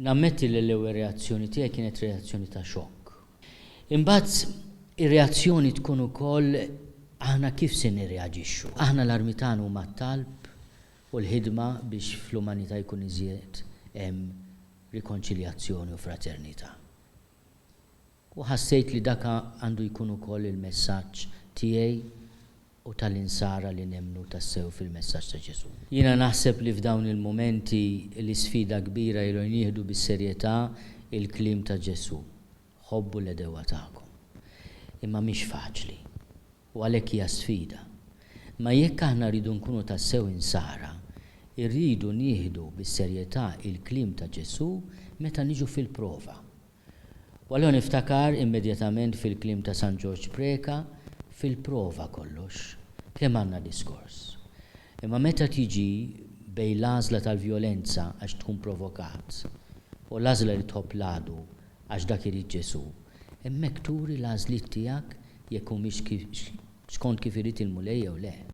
nammetti li l-ewwel reazzjoni tiegħi kienet reazzjoni ta' xokk. Imbagħad ir-reazzjoni tkun ukoll aħna kif se nirreaġixxu. Aħna l-armi tagħna huma t-talb u l-ħidma biex fl-umanità jkun iżjed hemm rikonċiljazzjoni u fraternità. U ħassejt li dak għandu jkun ukoll il-messaġġ tiegħi u tal-insara li nemmnu tassew fil-messaġġ ta' Ġesu. Jiena naħseb li f'dawn il-momenti l-isfida kbira ilu jnieħdu bis-serjetà il-kliem ta' Ġesu. Ħobbu l-edewa tagħkom. Imma mhix faċli. U għalhekk hija sfida. Ma jekk aħna rridu nkunu tassew insara, irridu nieħdu bis-serjetà il-kliem ta' Ġesu meta niġu fil-prova. U allura niftakar immedjatament fil-kliem ta' San George Preka fil-prova kollox, kemm għandna diskors. Imma meta tiġi bejn l-għażla tal-vjolenza għax tkun provokat u l-għażla li tħobb l-għadu għax dak irid Ġesu, hemmhekk turi l-għażliet tiegħek jekk humiex skont kif irid il-mulej jew le.